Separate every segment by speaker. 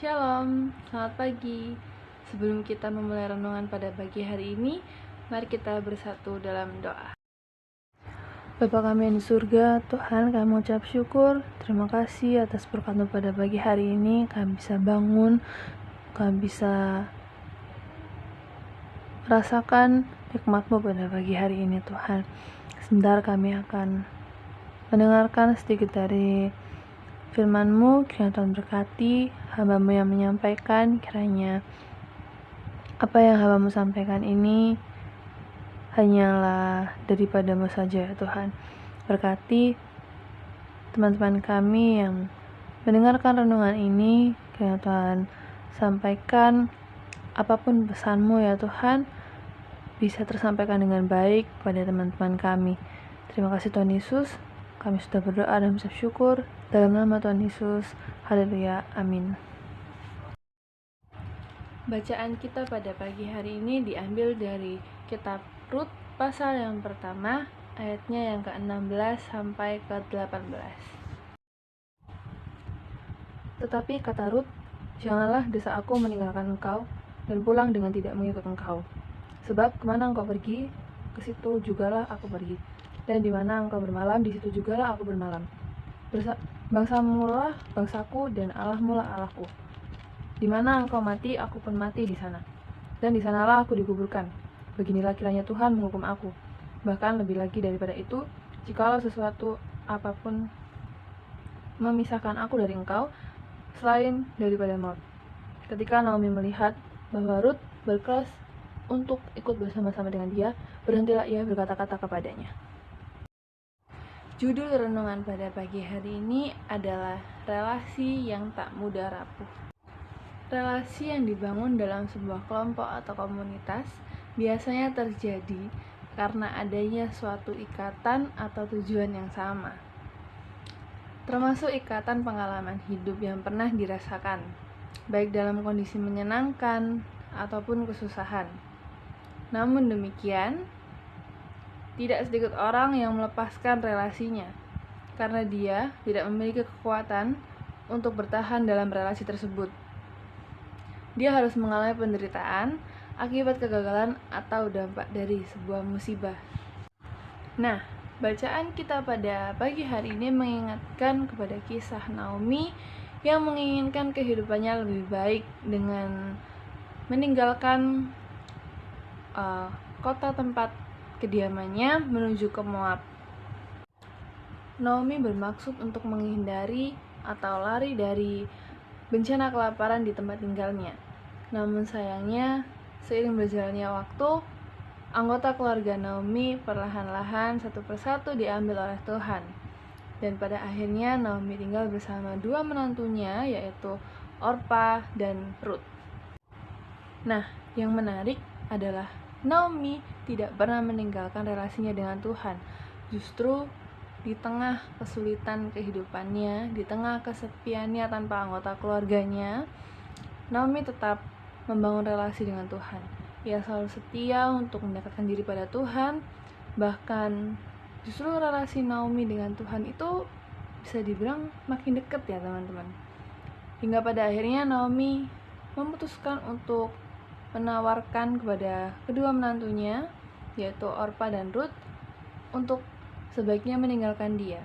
Speaker 1: Shalom, selamat pagi. Sebelum kita memulai renungan pada pagi hari ini, mari kita bersatu dalam doa. Bapa kami yang di surga, Tuhan, kami mengucap syukur. Terima kasih atas berkat-Mu pada pagi hari ini. Kami bisa bangun, kami bisa rasakan nikmat-Mu pada pagi hari ini, Tuhan. Sebentar kami akan mendengarkan sedikit dari firman-Mu. Kiranya Tuhan berkati hamba-Mu yang menyampaikan. Kiranya apa yang hamba-Mu sampaikan ini hanyalah daripada-Mu saja, ya Tuhan. Berkati teman-teman kami yang mendengarkan renungan ini. Kiranya Tuhan sampaikan apapun pesan-Mu, ya Tuhan, bisa tersampaikan dengan baik pada teman-teman kami. Terima kasih Tuhan Yesus. Kami sudah berdoa dan mengucap syukur dalam nama Tuhan Yesus. Haleluya. Amin. Bacaan kita pada pagi hari ini diambil dari kitab Rut pasal yang pertama, ayatnya yang ke-16 sampai ke-18. Tetapi kata Rut, "Janganlah desa aku meninggalkan engkau dan pulang dengan tidak mengikut engkau. Sebab kemana engkau pergi, ke situ jugalah aku pergi. Dan di mana engkau bermalam, di situ jugalah aku bermalam. Bangsamu lah bangsaku dan Allahmu lah Allahku. Di mana engkau mati, aku pun mati di sana. Dan di sanalah aku dikuburkan. Beginilah kiranya Tuhan menghukum aku. Bahkan lebih lagi daripada itu, jikalau sesuatu apapun memisahkan aku dari engkau, selain daripada maut." Ketika Naomi melihat bahwa Rut berkeras untuk ikut bersama-sama dengan dia, berhentilah ia berkata-kata kepadanya. Judul renungan pada pagi hari ini adalah relasi yang tak mudah rapuh. Relasi yang dibangun dalam sebuah kelompok atau komunitas biasanya terjadi karena adanya suatu ikatan atau tujuan yang sama, termasuk ikatan pengalaman hidup yang pernah dirasakan, baik dalam kondisi menyenangkan ataupun kesusahan. Namun demikian, tidak sedikit orang yang melepaskan relasinya karena dia tidak memiliki kekuatan untuk bertahan dalam relasi tersebut. Dia harus mengalami penderitaan akibat kegagalan atau dampak dari sebuah musibah. Nah, bacaan kita pada pagi hari ini mengingatkan kepada kisah Naomi yang menginginkan kehidupannya lebih baik dengan meninggalkan kota tempat kediamannya menuju ke Moab. Naomi bermaksud untuk menghindari atau lari dari bencana kelaparan di tempat tinggalnya. Namun sayangnya, seiring berjalannya waktu, anggota keluarga Naomi perlahan-lahan satu persatu diambil oleh Tuhan. Dan pada akhirnya Naomi tinggal bersama dua menantunya, yaitu Orpa dan Rut. Nah, yang menarik adalah Naomi tidak pernah meninggalkan relasinya dengan Tuhan. Justru di tengah kesulitan kehidupannya, di tengah kesepiannya tanpa anggota keluarganya, Naomi tetap membangun relasi dengan Tuhan. Ia selalu setia untuk mendekatkan diri pada Tuhan. Bahkan justru relasi Naomi dengan Tuhan itu bisa dibilang makin dekat, ya teman-teman. Hingga pada akhirnya Naomi memutuskan untuk menawarkan kepada kedua menantunya, yaitu Orpa dan Rut, untuk sebaiknya meninggalkan dia.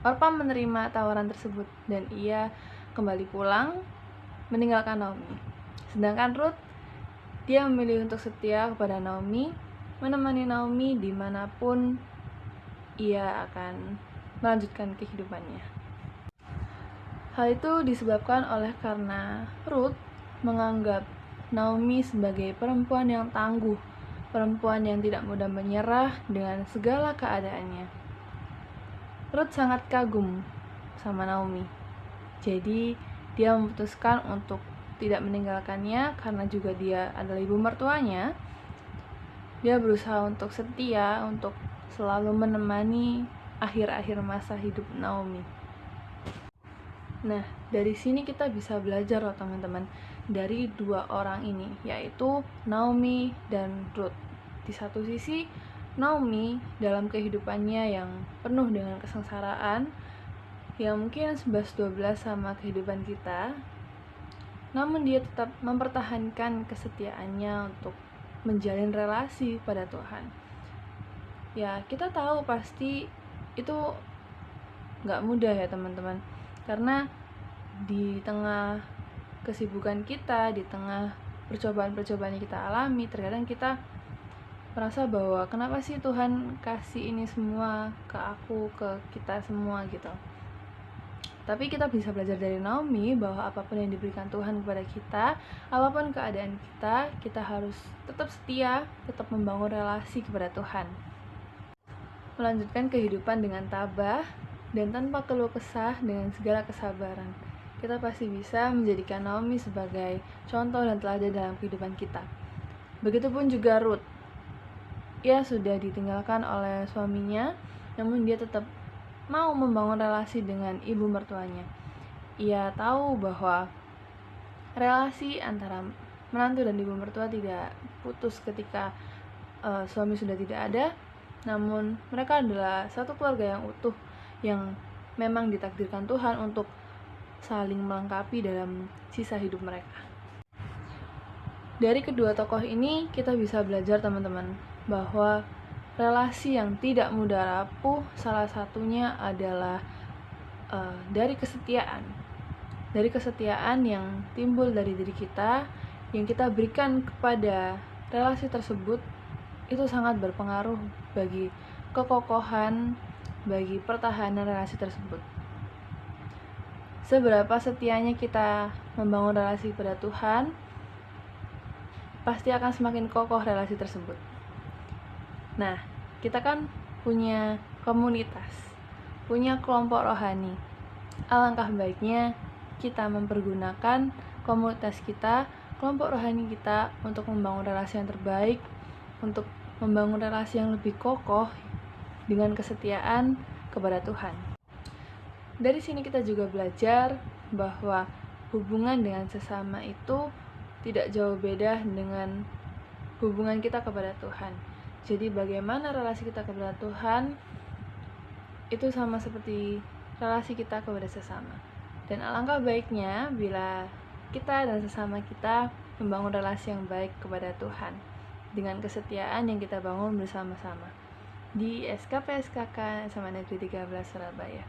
Speaker 1: Orpa menerima tawaran tersebut dan ia kembali pulang meninggalkan Naomi. Sedangkan Rut, dia memilih untuk setia kepada Naomi, menemani Naomi dimanapun ia akan melanjutkan kehidupannya. Hal itu disebabkan oleh karena Rut menganggap Naomi sebagai perempuan yang tangguh, perempuan yang tidak mudah menyerah dengan segala keadaannya. Rut sangat kagum sama Naomi. Jadi dia memutuskan untuk tidak meninggalkannya karena juga dia adalah ibu mertuanya. Dia berusaha untuk setia, untuk selalu menemani akhir-akhir masa hidup Naomi. Nah, dari sini kita bisa belajar loh teman-teman, dari dua orang ini, yaitu Naomi dan Rut. Di satu sisi, Naomi dalam kehidupannya yang penuh dengan kesengsaraan, yang mungkin 11-12 sama kehidupan kita, namun dia tetap mempertahankan kesetiaannya untuk menjalin relasi pada Tuhan. Ya, kita tahu pasti itu gak mudah ya teman-teman, karena di tengah kesibukan kita, di tengah percobaan-percobaan yang kita alami, terkadang kita merasa bahwa kenapa sih Tuhan kasih ini semua ke aku, ke kita semua gitu. Tapi kita bisa belajar dari Naomi bahwa apapun yang diberikan Tuhan kepada kita, apapun keadaan kita harus tetap setia, tetap membangun relasi kepada Tuhan. Melanjutkan kehidupan dengan tabah dan tanpa keluh kesah dengan segala kesabaran. Kita pasti bisa menjadikan Naomi sebagai contoh dan teladan dalam kehidupan kita. Begitupun juga Ruth. Ia sudah ditinggalkan oleh suaminya, namun dia tetap mau membangun relasi dengan ibu mertuanya. Ia tahu bahwa relasi antara menantu dan ibu mertua tidak putus ketika suami sudah tidak ada, namun mereka adalah satu keluarga yang utuh, yang memang ditakdirkan Tuhan untuk saling melengkapi dalam sisa hidup mereka. Dari kedua tokoh ini kita bisa belajar teman-teman bahwa relasi yang tidak mudah rapuh salah satunya adalah dari kesetiaan. Dari kesetiaan yang timbul dari diri kita, yang kita berikan kepada relasi tersebut, itu sangat berpengaruh bagi kekokohan, bagi pertahanan relasi tersebut. Seberapa setianya kita membangun relasi pada Tuhan, pasti akan semakin kokoh relasi tersebut. Nah, kita kan punya komunitas, punya kelompok rohani. Alangkah baiknya kita mempergunakan komunitas kita, kelompok rohani kita untuk membangun relasi yang terbaik, untuk membangun relasi yang lebih kokoh dengan kesetiaan kepada Tuhan. Dari sini kita juga belajar bahwa hubungan dengan sesama itu tidak jauh beda dengan hubungan kita kepada Tuhan. Jadi bagaimana relasi kita kepada Tuhan itu sama seperti relasi kita kepada sesama. Dan alangkah baiknya bila kita dan sesama kita membangun relasi yang baik kepada Tuhan dengan kesetiaan yang kita bangun bersama-sama di SKP/SKK SMA Negeri 13 Surabaya.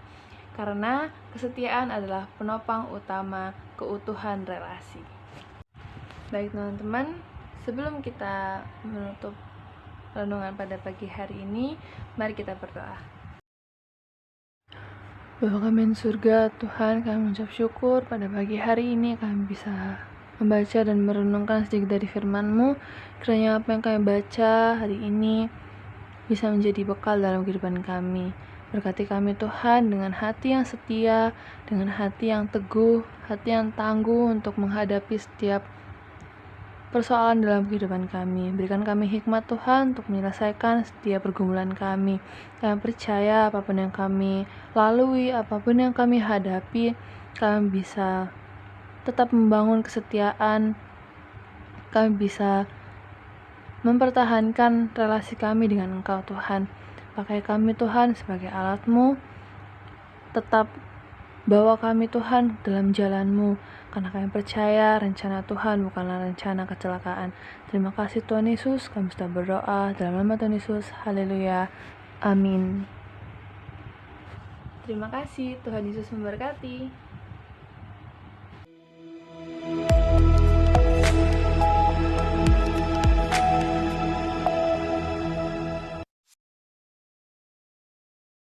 Speaker 1: Karena kesetiaan adalah penopang utama keutuhan relasi. Baik teman-teman, sebelum kita menutup renungan pada pagi hari ini, mari kita berdoa. Bapa kami di surga, Tuhan, kami mengucap syukur pada pagi hari ini kami bisa membaca dan merenungkan sedikit dari firman-Mu. Kiranya apa yang kami baca hari ini bisa menjadi bekal dalam kehidupan kami. Berkati kami Tuhan dengan hati yang setia, dengan hati yang teguh, hati yang tangguh untuk menghadapi setiap persoalan dalam kehidupan kami. Berikan kami hikmat Tuhan untuk menyelesaikan setiap pergumulan kami. Kami percaya apapun yang kami lalui, apapun yang kami hadapi, kami bisa tetap membangun kesetiaan, kami bisa mempertahankan relasi kami dengan Engkau Tuhan. Pakai kami Tuhan sebagai alat-Mu, tetap bawa kami Tuhan dalam jalan-Mu, karena kami percaya rencana Tuhan bukanlah rencana kecelakaan. Terima kasih Tuhan Yesus, kami sudah berdoa dalam nama Tuhan Yesus, haleluya, amin. Terima kasih, Tuhan Yesus memberkati.